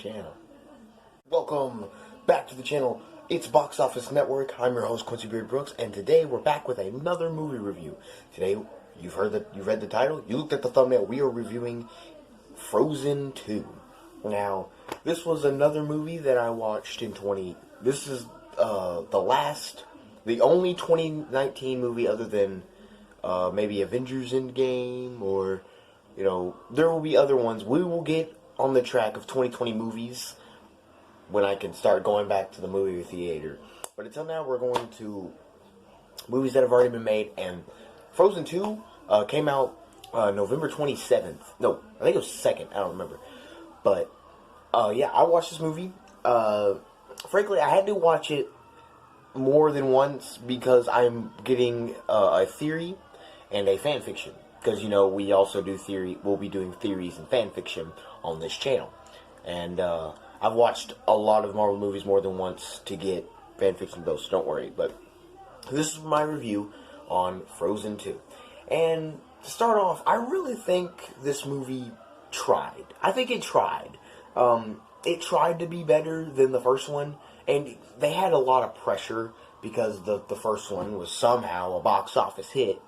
channel. Welcome back to the channel. It's Box Office Network. I'm your host, Quincy Beard Brooks, and today we're back with another movie review. Today, you read the title, you looked at the thumbnail. We are reviewing Frozen 2. Now, this was another movie that I watched in This is the only 2019 movie other than maybe Avengers Endgame, or there will be other ones. We will get on the track of 2020 movies when I can start going back to the movie theater. But until now, we're going to movies that have already been made, and Frozen 2 came out November 27th. No, I think it was 2nd. I don't remember. But, yeah, I watched this movie. Frankly, I had to watch it more than once because I'm getting a theory and a fan fiction. Because, we also do we'll be doing theories and fan fiction on this channel. And I've watched a lot of Marvel movies more than once to get fan fiction those, so don't worry. But this is my review on Frozen 2. And to start off, I really think this movie tried. I think it tried. It tried to be better than the first one. And they had a lot of pressure because the first one was somehow a box office hit.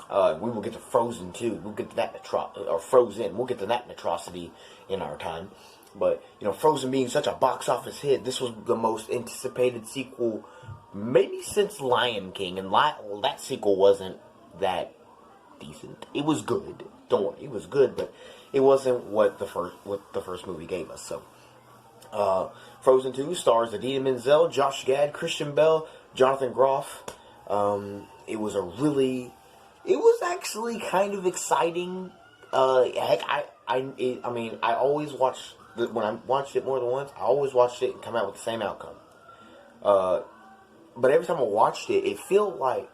We will get to Frozen 2. We'll get to that or Frozen. We'll get to that atrocity in our time. But, Frozen being such a box office hit, this was the most anticipated sequel maybe since Lion King. And that sequel wasn't that decent. It was good. Don't worry, it was good, but it wasn't what the first movie gave us. So, Frozen 2 stars Idina Menzel, Josh Gad, Christian Bale, Jonathan Groff. It was actually kind of exciting. Heck, I always watch, when I watched it more than once, I always watched it and come out with the same outcome. But every time I watched it, it felt like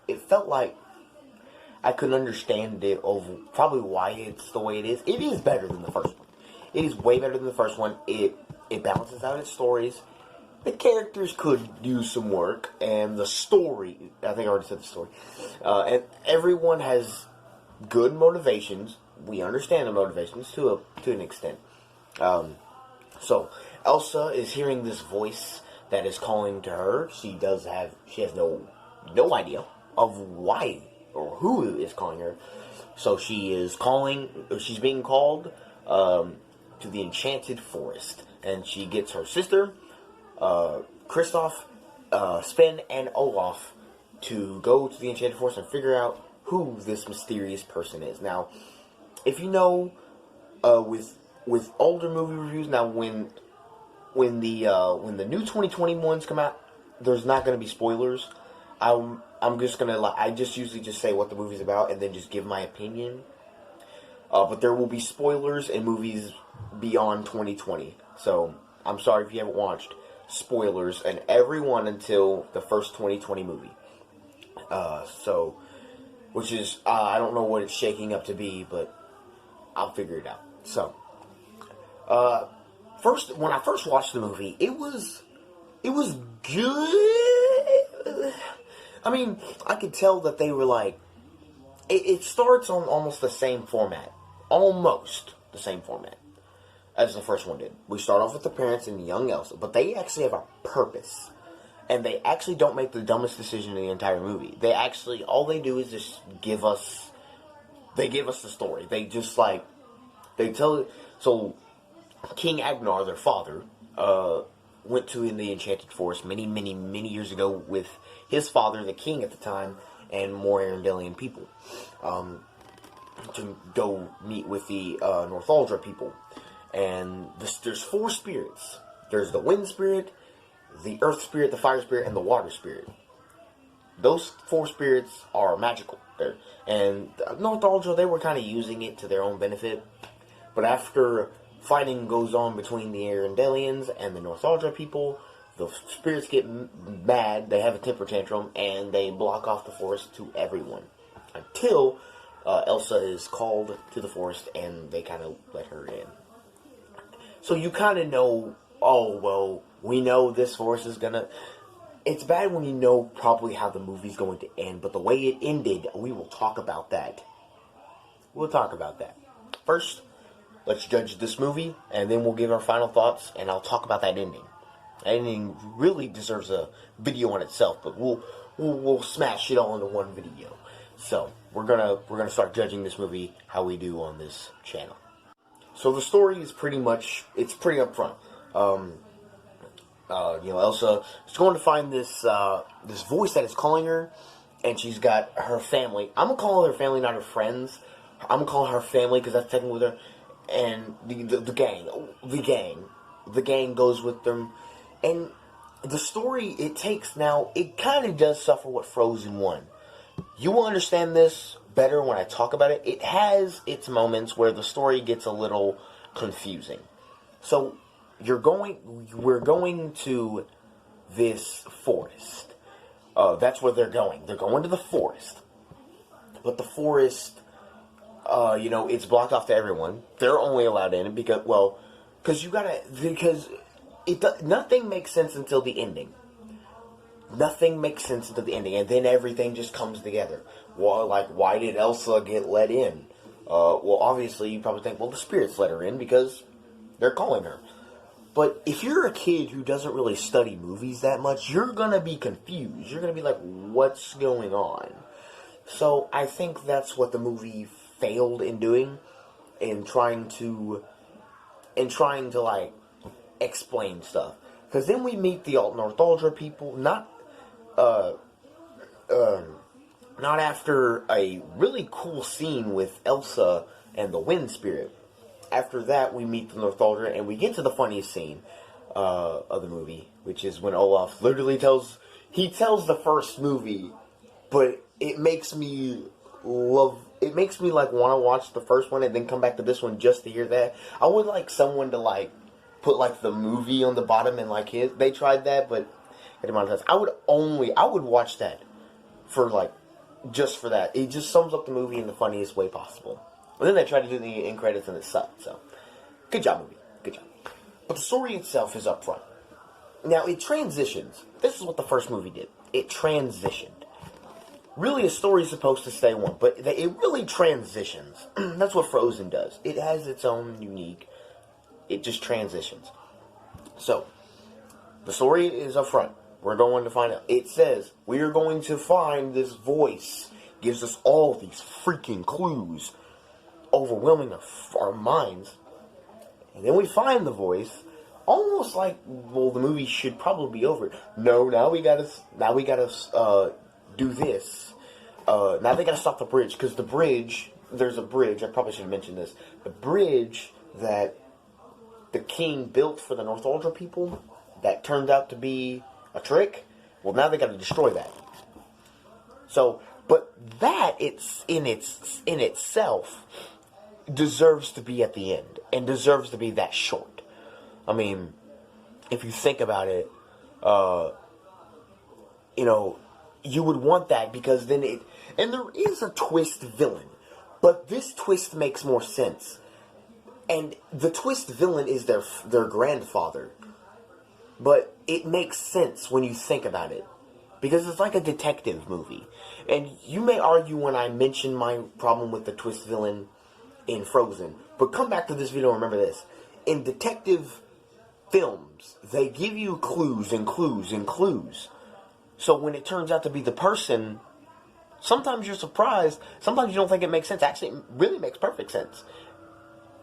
I could understand it of probably why it's the way it is. It is better than the first one. It is way better than the first one. It balances out its stories. The characters could use some work, and the story, I think I already said the story, and everyone has good motivations. We understand the motivations to an extent. So Elsa is hearing this voice that is calling to her. She has no idea of why or who is calling her. So she's being called to the Enchanted Forest, and she gets her sister, Kristoff, Sven, and Olaf to go to the Enchanted Forest and figure out who this mysterious person is. Now, if you know, with older movie reviews, now when the new 2020 ones come out, there's not going to be spoilers. I'm just gonna I usually just say what the movie's about and then just give my opinion. But there will be spoilers in movies beyond 2020. So I'm sorry if you haven't watched. Spoilers and everyone until the first 2020 movie. Which is I don't know what it's shaking up to be, but I'll figure it out. So, when I first watched the movie, it was good. I mean, I could tell that they were like, it starts on almost the same format. Almost the same format as the first one did. We start off with the parents and young Elsa, but they actually have a purpose. And they actually don't make the dumbest decision in the entire movie. All they do is just give us the story. They just so King Agnar, their father, went to in the Enchanted Forest many, many, many years ago with his father, the king at the time, and more Arendelian people, to go meet with the Northuldra people. And there's 4 spirits. There's the wind spirit, the earth spirit, the fire spirit, and the water spirit. Those 4 spirits are magical. And Northuldra, they were kind of using it to their own benefit. But after fighting goes on between the Arendelians and the Northuldra people, the spirits get mad, they have a temper tantrum, and they block off the forest to everyone. Until Elsa is called to the forest, and they kind of let her in. So you kind of know, oh, well, we know this forest is gonna... It's bad when you know probably how the movie's going to end, but the way it ended, we will talk about that. We'll talk about that. First, let's judge this movie, and then we'll give our final thoughts, and I'll talk about that ending. That ending really deserves a video on itself, but we'll smash it all into one video. So we're gonna start judging this movie how we do on this channel. So the story is pretty upfront. Elsa is going to find this this voice that is calling her, and she's got her family. I'm gonna call her family, not her friends. I'm gonna call her family because that's technically with her. And the gang goes with them, and the story it kind of does suffer what Frozen 1. You will understand this better when I talk about it. It has its moments where the story gets a little confusing. So we're going to this forest. That's where they're going. They're going to the forest, but the forest, it's blocked off to everyone. They're only allowed in because nothing makes sense until the ending. Nothing makes sense until the ending, and then everything just comes together. Well, why did Elsa get let in? Well, obviously, you probably think, the spirits let her in because they're calling her. But if you're a kid who doesn't really study movies that much, you're gonna be confused. You're gonna be like, what's going on? So I think that's what the movie failed in doing, in trying to explain stuff. Because then we meet the Northuldra people, not after a really cool scene with Elsa and the Wind Spirit. After that, we meet the Northuldra, and we get to the funniest scene of the movie, which is when Olaf literally tells the first movie, but it makes me want to watch the first one and then come back to this one just to hear that. I would like someone to put the movie on the bottom and they tried that, but it demonetized. I would watch that for just for that. It just sums up the movie in the funniest way possible. And then they tried to do the end credits and it sucked. So good job, movie. Good job. But the story itself is up front. Now it transitions. This is what the first movie did. It transitioned. Really, a story is supposed to stay one, but it really transitions. That's what Frozen does. It has its own unique. It just transitions. So the story is up front. We're going to find out. It says we are going to find this voice. Gives us all these freaking clues, overwhelming our minds, and then we find the voice. Almost like, the movie should probably be over. No, now we gotta do this. Now they gotta stop the bridge, because there's a bridge, I probably should have mentioned this, the bridge that the king built for the Northuldra people, that turned out to be a trick. Well, now they gotta destroy that. So, but that, in itself, deserves to be at the end, and deserves to be that short. I mean, if you think about it, you would want that, because then and there is a twist villain, but this twist makes more sense. And the twist villain is their grandfather. But it makes sense when you think about it, because it's like a detective movie. And you may argue when I mention my problem with the twist villain in Frozen, but come back to this video and remember this. In detective films, they give you clues and clues and clues. So when it turns out to be the person, sometimes you're surprised. Sometimes you don't think it makes sense. Actually, it really makes perfect sense.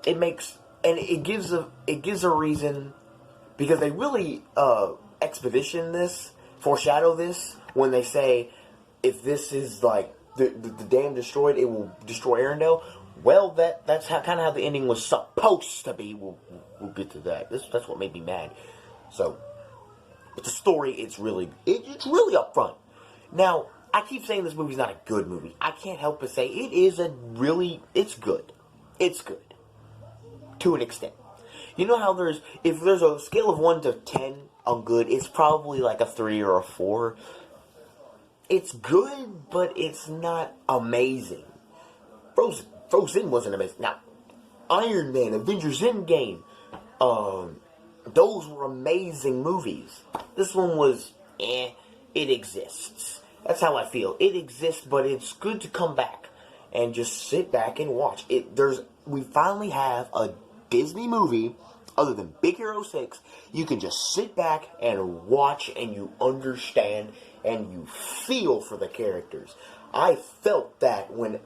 It gives a reason, because they really foreshadow this when they say, if this is the dam destroyed, it will destroy Arendelle. Well, that's kind of how the ending was supposed to be. We'll get to that. That's what made me mad. So, but the story, it's really up front. Now, I keep saying this movie's not a good movie. I can't help but say it's good. It's good. To an extent. You know how if there's a scale of 1 to 10 on good, it's probably like a 3 or a 4. It's good, but it's not amazing. Frozen wasn't amazing. Now, Iron Man, Avengers Endgame, those were amazing movies. This one was, it exists. That's how I feel. It exists, but it's good to come back and just sit back and watch. We finally have a Disney movie other than Big Hero 6, you can just sit back and watch and you understand and you feel for the characters. I felt that when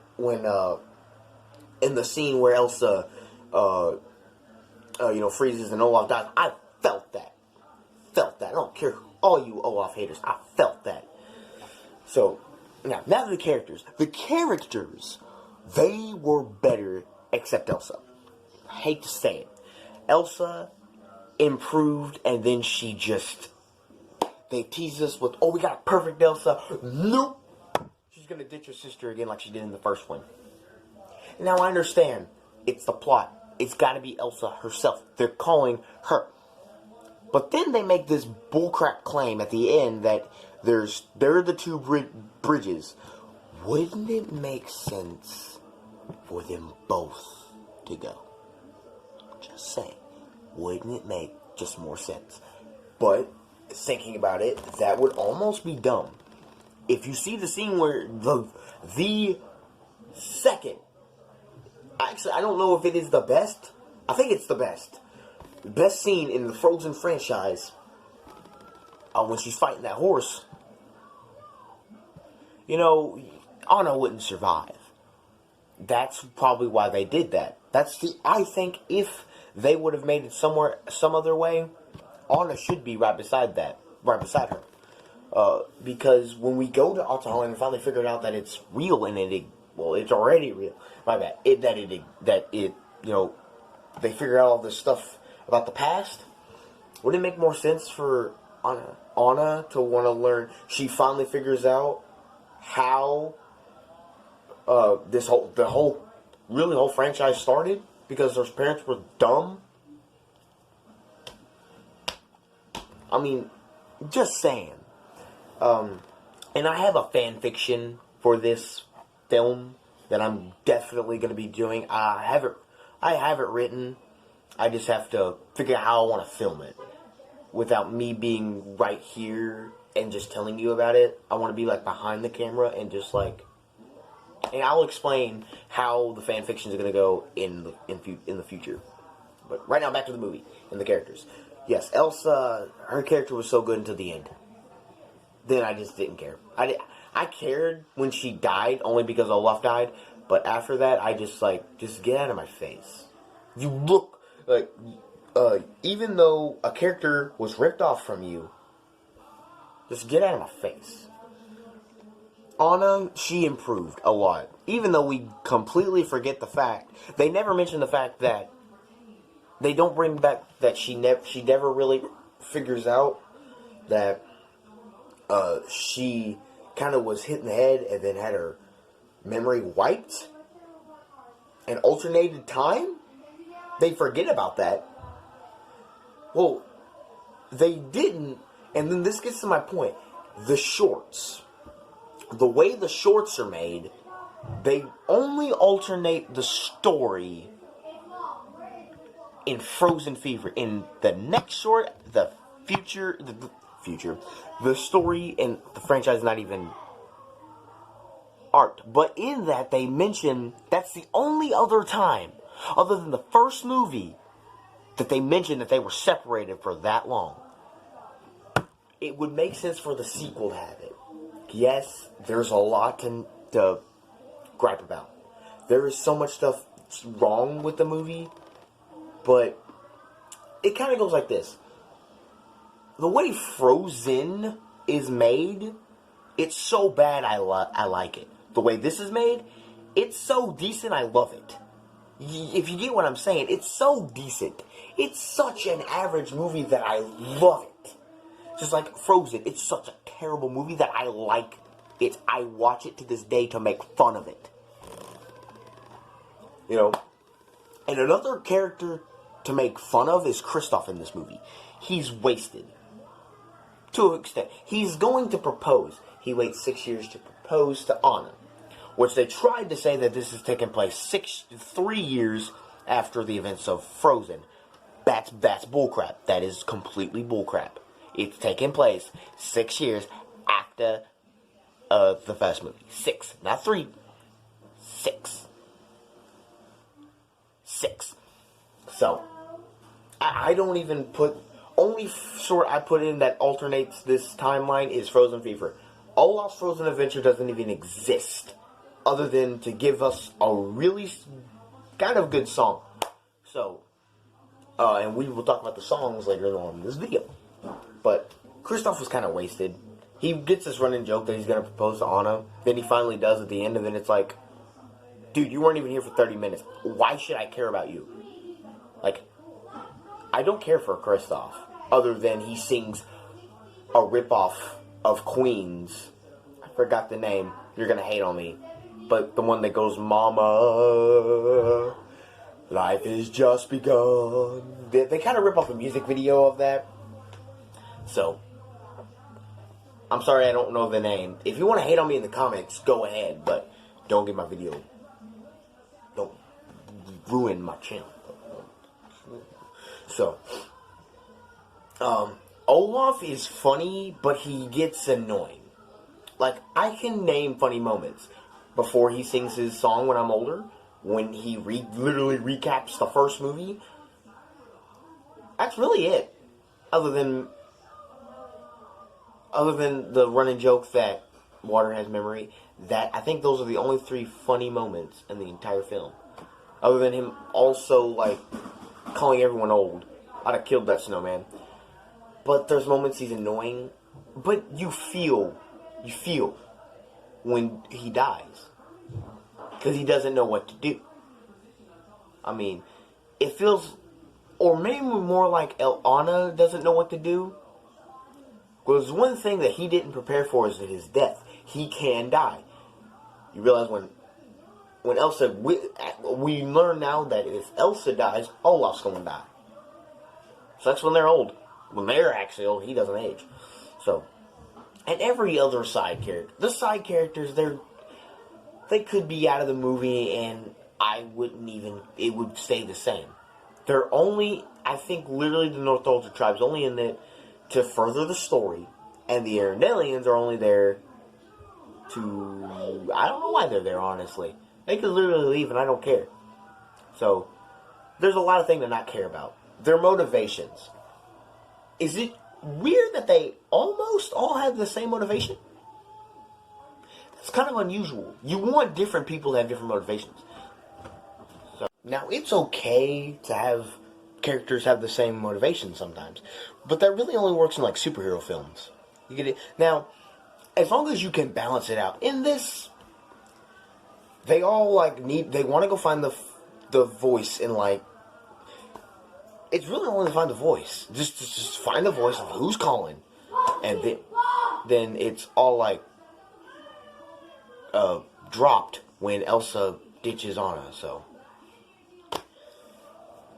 in the scene where Elsa freezes and Olaf dies. I felt that. I don't care all you Olaf haters. I felt that. So now to the characters. The characters, they were better except Elsa. I hate to say it. Elsa improved, and then they tease us with, oh, we got a perfect Elsa. Nope. She's going to ditch her sister again like she did in the first one. Now I understand. It's the plot. It's got to be Elsa herself. They're calling her. But then they make this bullcrap claim at the end that there are the two bridges. Wouldn't it make sense for them both to go? Just saying. Wouldn't it make just more sense? But thinking about it, that would almost be dumb. If you see the scene where the second, actually I don't know if it is the best. I think it's the best. The best scene in the Frozen franchise, when she's fighting that horse. You know, Anna wouldn't survive. That's probably why they did that. I think if they would have made it some other way, Anna should be right beside her. Because when we go to Altaholland and finally figured out that it's real and it's already real. My bad. They figure out all this stuff about the past. Wouldn't it make more sense for Anna to want to learn? She finally figures out how the whole franchise started because her parents were dumb. I mean, just saying. And I have a fan fiction for this film that I'm definitely going to be doing. I have it written. I just have to figure out how I want to film it without me being right here and just telling you about it. I want to be like behind the camera and just like, and I'll explain how the fan fiction is going to go in the future. But right now, back to the movie and the characters. Yes, Elsa, her character was so good until the end. Then I just didn't care. I cared when she died only because Olaf died, but after that, I just get out of my face. You look like, even though a character was ripped off from you, just get out of my face. Anna, she improved a lot. Even though we completely forget the fact, they never mention the fact that they don't bring back that she never really figures out that she kind of was hit in the head and then had her memory wiped and alternated time. They forget about that. Well, they didn't, and then this gets to my point. The shorts. The way the shorts are made, they only alternate the story in Frozen Fever. In the next short, the story in the franchise is not even art. But in that, they mention that's the only other time, other than the first movie, that they mentioned that they were separated for that long. It would make sense for the sequel to have it. Yes, there's a lot to gripe about. There is so much stuff wrong with the movie, but it kind of goes like this. The way Frozen is made, it's so bad I like it. The way this is made, it's so decent I love it. If you get what I'm saying, it's so decent. It's such an average movie that I love it. Just like Frozen, it's such a terrible movie that I like it. I watch it to this day to make fun of it. You know? And another character to make fun of is Kristoff in this movie. He's wasted. To an extent. He's going to propose. He waits 6 years to propose to Anna. Which they tried to say that this is taking place 3 years after the events of Frozen. That's bullcrap. That is completely bullcrap. It's taking place 6 years after the first movie. 6, not 3. 6. So, I don't even put... Only sort I put in that alternates this timeline is Frozen Fever. Olaf's Frozen Adventure doesn't even exist, other than to give us a really kind of good song. So, and we will talk about the songs later on in this video. But Kristoff was kind of wasted. He gets this running joke that he's going to propose to Anna. Then he finally does at the end, and then it's like, dude, you weren't even here for 30 minutes. Why should I care about you? Like, I don't care for Kristoff, other than he sings a ripoff of Queen's. I forgot the name. You're going to hate on me. But the one that goes, Mama, life is just begun. They kind of rip off a music video of that. So, I'm sorry I don't know the name. If you want to hate on me in the comments, go ahead. But don't get my video. Don't ruin my channel. So, Olaf is funny, but he gets annoying. Like, I can name funny moments. Before he sings his song When I'm Older, when he literally recaps the first movie. That's really it. Other than the running joke that water has memory, that I think those are the only 3 funny moments in the entire film. Other than him also, like, calling everyone old. I'd have killed that snowman. But there's moments he's annoying. But you feel when he dies. Because he doesn't know what to do. I mean, it feels, or maybe more like Anna doesn't know what to do. Because one thing that he didn't prepare for is his death. He can die. You realize when Elsa, we learn now that if Elsa dies, Olaf's going to die. So that's when they're old. When they're actually old, he doesn't age. So, and every other side character, the side characters, they could be out of the movie and it would stay the same. They're only, I think literally the Northuldra tribe's only in it to further the story, and the Arendelians are only there to, I don't know why they're there, honestly. They could literally leave and I don't care. So, there's a lot of things to not care about. Their motivations. Is it weird that they almost all have the same motivation? It's kind of unusual. You want different people to have different motivations. So, now, it's okay to have characters have the same motivation sometimes. But that really only works in, like, superhero films. You get it? Now, as long as you can balance it out. In this, they all, like, they want to go find the voice in, like, it's really only to find the voice. Just find the voice of who's calling. And then it's all, like, dropped when Elsa ditches Anna,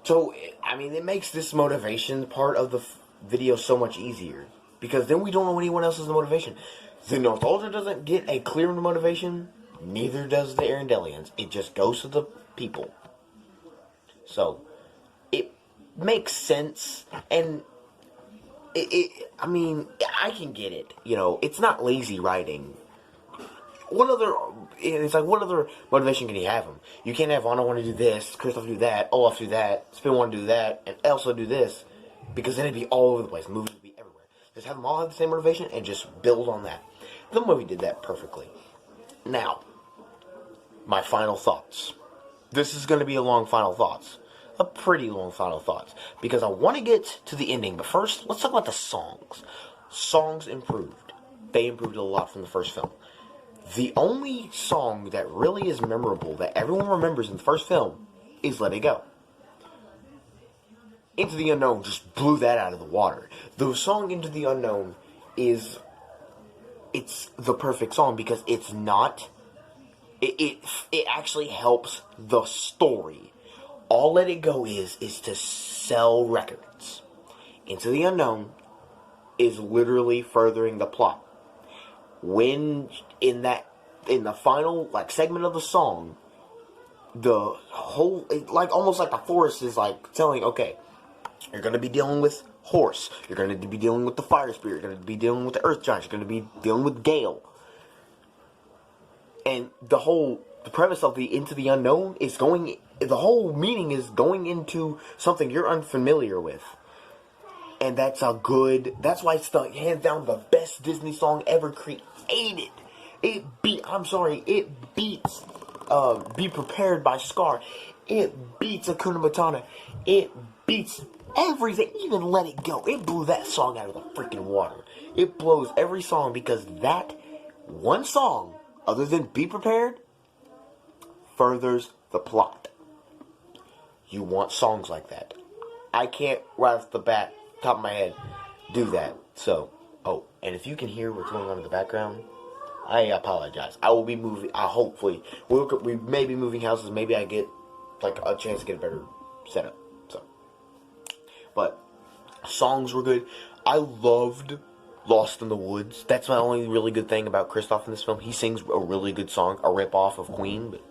so, I mean, it makes this motivation part of the video so much easier, because then we don't know anyone else's motivation. The Northuldra doesn't get a clear motivation, neither does the Arendelians. It just goes to the people. So, it makes sense, and I mean, I can get it, you know, it's not lazy writing. What other motivation can you have him? You can't have Anna want to do this, Kristoff do that, Olaf do that, Spin want to do that, and Elsa do this, because then it'd be all over the place. Movies would be everywhere. Just have them all have the same motivation and just build on that. The movie did that perfectly. Now, my final thoughts. This is going to be a long final thoughts. A pretty long final thoughts. Because I want to get to the ending, but first, let's talk about the songs. Songs improved. They improved a lot from the first film. The only song that really is memorable, that everyone remembers in the first film, is Let It Go. Into the Unknown just blew that out of the water. The song Into the Unknown it's the perfect song because it's not, it actually helps the story. All Let It Go is to sell records. Into the Unknown is literally furthering the plot. When in the final like segment of the song, the whole almost like the forest is like telling, okay, you're gonna be dealing with Horse, you're gonna be dealing with the Fire Spirit, you're gonna be dealing with the Earth Giants, you're gonna be dealing with Gale, and the the premise of the Into the Unknown is the whole meaning is going into something you're unfamiliar with. And that's why it's the hands down the best Disney song ever created. It beats Be Prepared by Scar. It beats Hakuna Matata. It beats everything, even Let It Go. It blew that song out of the freaking water. It blows every song because that one song, other than Be Prepared, furthers the plot. You want songs like that. I can't, right off the bat, top of my head, do that. So, and if you can hear what's going on in the background, I apologize. I will be moving, hopefully, we may be moving houses, maybe I get, like, a chance to get a better setup. So, but, songs were good. I loved Lost in the Woods. That's my only really good thing about Kristoff in this film. He sings a really good song, a rip-off of Queen, but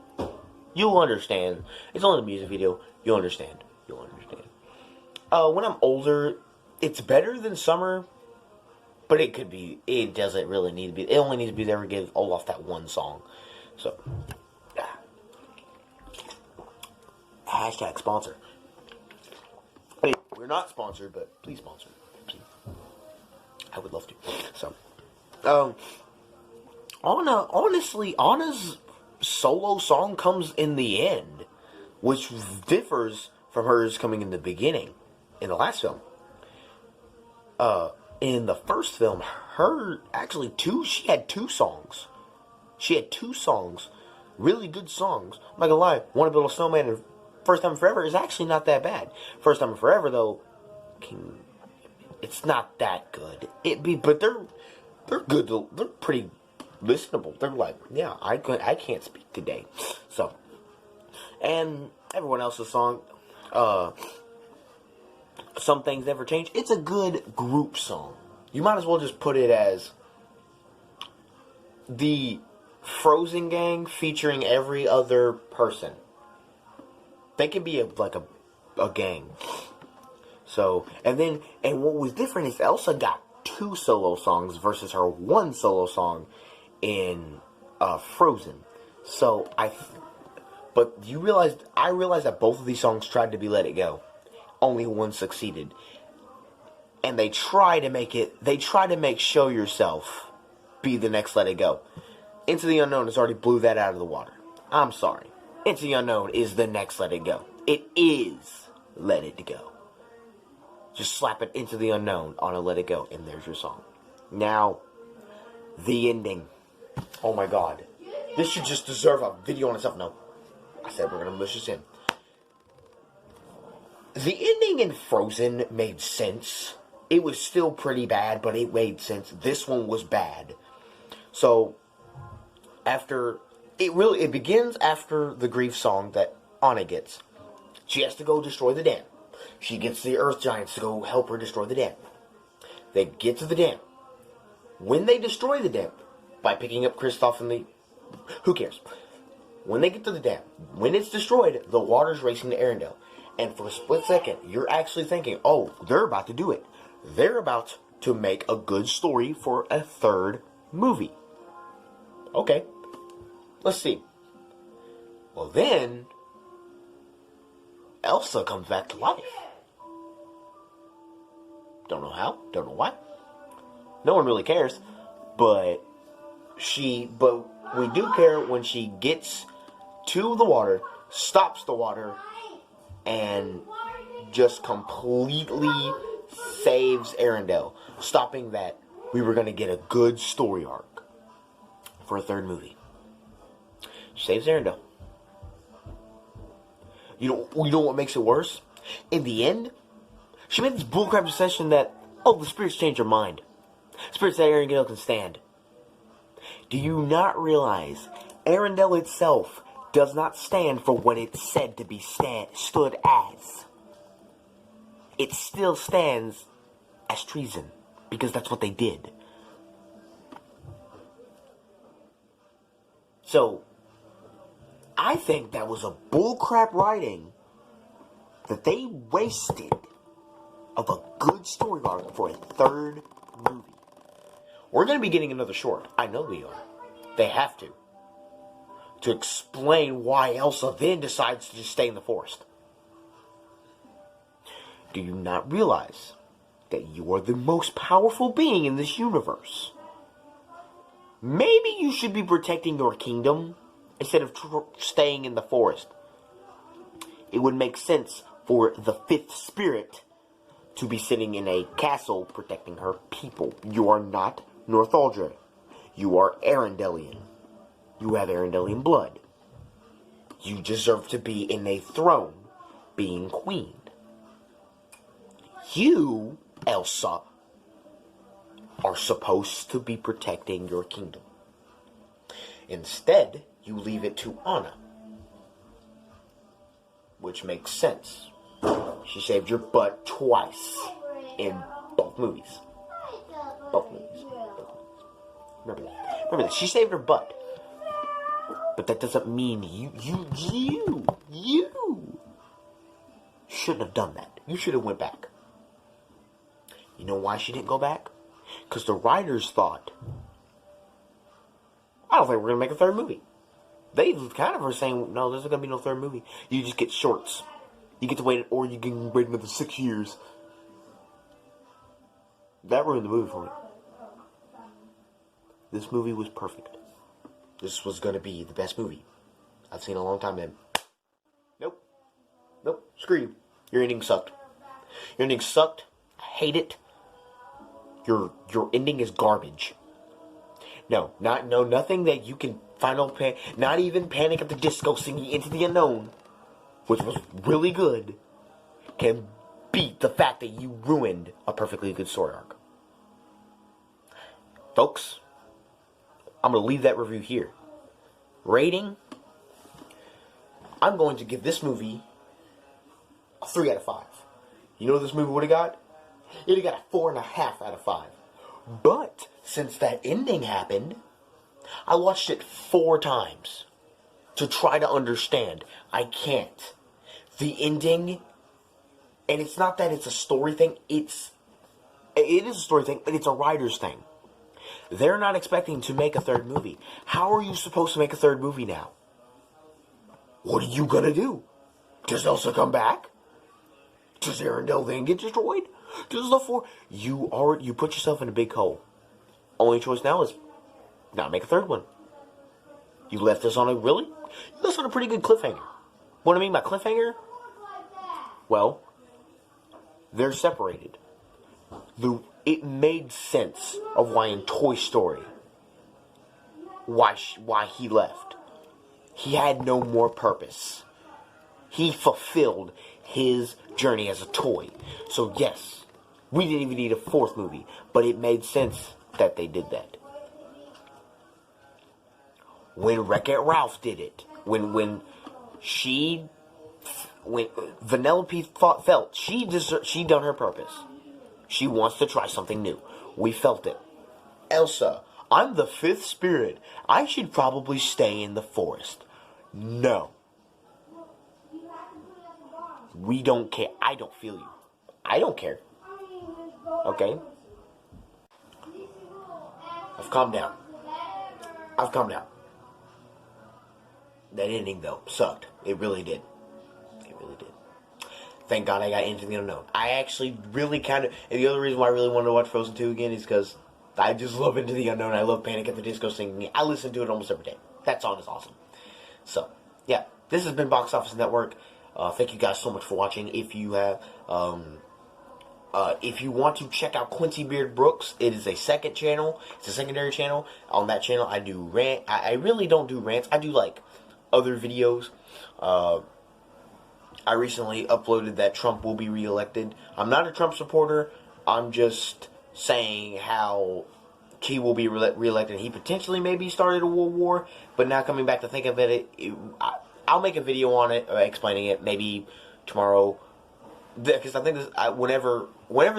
you'll understand. It's only a music video. You'll understand. When I'm older, it's better than Summer, but it doesn't really need to be. It only needs to be there to give Olaf that one song. So, yeah. Hashtag sponsor. Hey, we're not sponsored, but please sponsor. Please. I would love to. So, honestly, Anna's solo song comes in the end, which differs from hers coming in the beginning, in the last film. In the first film, she had two songs. Really good songs. I'm not gonna lie, Wanna Build a Snowman and First Time Forever is actually not that bad. First Time Forever, though, it's not that good. But they're good. They're pretty listenable. They're like, yeah, I can't speak today. So, and everyone else's song, Some Things Never Change. It's a good group song. You might as well just put it as the Frozen gang featuring every other person. They could be a gang. So, and what was different is Elsa got 2 solo songs versus her 1 solo song in Frozen. So, I realized that both of these songs tried to be Let It Go. Only one succeeded. And they try to make Show Yourself be the next Let It Go. Into the Unknown has already blew that out of the water. I'm sorry. Into the Unknown is the next Let It Go. It is Let It Go. Just slap it Into the Unknown on a Let It Go, and there's your song. Now, the ending. Oh my god. This should just deserve a video on itself. No. I said we're going to push this in. The ending in Frozen made sense. It was still pretty bad, but it made sense. This one was bad. So, it begins after the grief song that Anna gets. She has to go destroy the dam. She gets the Earth Giants to go help her destroy the dam. They get to the dam. When they destroy the dam, by picking up Kristoff and who cares? When they get to the dam, when it's destroyed, the water's racing to Arendelle. And for a split second, you're actually thinking, oh, they're about to do it. They're about to make a good story for a 3rd movie. Okay. Let's see. Well, then, Elsa comes back to life. Don't know how, don't know why. No one really cares. But we do care when she gets to the water, stops the water, and just completely saves Arendelle. Stopping that, we were going to get a good story arc for a 3rd movie. Saves Arendelle. You know what makes it worse? In the end, she made this bullcrap decision that, the spirits changed her mind. Spirits that Arendelle can stand. Do you not realize Arendelle itself does not stand for what it's said to be stood as? It still stands as treason, because that's what they did. So, I think that was a bullcrap writing that they wasted of a good story arc for a 3rd movie. We're going to be getting another short. I know we are. They have to to explain why Elsa then decides to just stay in the forest. Do you not realize that you are the most powerful being in this universe? Maybe you should be protecting your kingdom instead of staying in the forest. It would make sense for the fifth spirit to be sitting in a castle protecting her people. You are not Northuldra. You are Arendelian. You have Arendelian blood. You deserve to be in a throne, being queen. You, Elsa, are supposed to be protecting your kingdom. Instead, you leave it to Anna. Which makes sense. She saved your butt twice in both movies. Both movies. Remember that. Remember that. She saved her butt. But that doesn't mean you shouldn't have done that. You should have went back. You know why she didn't go back? Because the writers thought, I don't think we're going to make a third movie. They kind of are saying, no, there's not going to be no third movie. You just get shorts. You get to wait, or you can wait another 6 years. That ruined the movie for me. This movie was perfect. This was going to be the best movie I've seen in a long time, man. Nope. Nope. Screw you. Your ending sucked. Your ending sucked. I hate it. Your ending is garbage. No, nothing that you can not even Panic at the Disco singing Into the Unknown, which was really good, can beat the fact that you ruined a perfectly good story arc. Folks, I'm going to leave that review here. Rating, I'm going to give this movie a 3 out of 5. You know what this movie would have got? It would have got a 4.5 out of 5. But, since that ending happened, I watched it 4 times to try to understand. I can't. The ending, and it's not that it's a story thing, it is a story thing, but it's a writer's thing. They're not expecting to make a third movie. How are you supposed to make a third movie now? What are you gonna do? Does Elsa come back? Does Arendelle then get destroyed? Does the four... You put yourself in a big hole. Only choice now is not make a third one. You left us on a pretty good cliffhanger. What I mean by cliffhanger? Well, they're separated. It made sense of why in Toy Story, why he left. He had no more purpose. He fulfilled his journey as a toy. So yes, we didn't even need a 4th movie, but it made sense that they did that. When Wreck-It Ralph did it, when Vanellope felt she done her purpose. She wants to try something new. We felt it. Elsa, I'm the 5th spirit. I should probably stay in the forest. No. We don't care. I don't feel you. I don't care. Okay? I've calmed down. That ending, though, sucked. It really did. Thank God I got Into the Unknown. I actually really and the other reason why I really wanted to watch Frozen 2 again is because I just love Into the Unknown. I love Panic at the Disco singing. I listen to it almost every day. That song is awesome. So, yeah. This has been Box Office Network. Thank you guys so much for watching. If you have, if you want to check out Quincy Beard Brooks, it is a second channel. It's a secondary channel. On that channel, I do rant. I really don't do rants. I do, other videos. I recently uploaded that Trump will be reelected. I'm not a Trump supporter. I'm just saying how he will be reelected. He potentially maybe started a world war, but now coming back to think of it, I'll make a video on it, explaining it, maybe tomorrow. Because I think when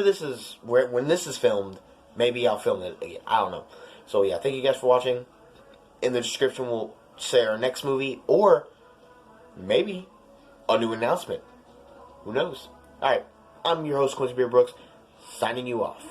this is filmed, maybe I'll film it again. I don't know. So yeah, thank you guys for watching. In the description, we'll say our next movie, or maybe a new announcement. Who knows? Alright, I'm your host, Quincy Beard Brooks, signing you off.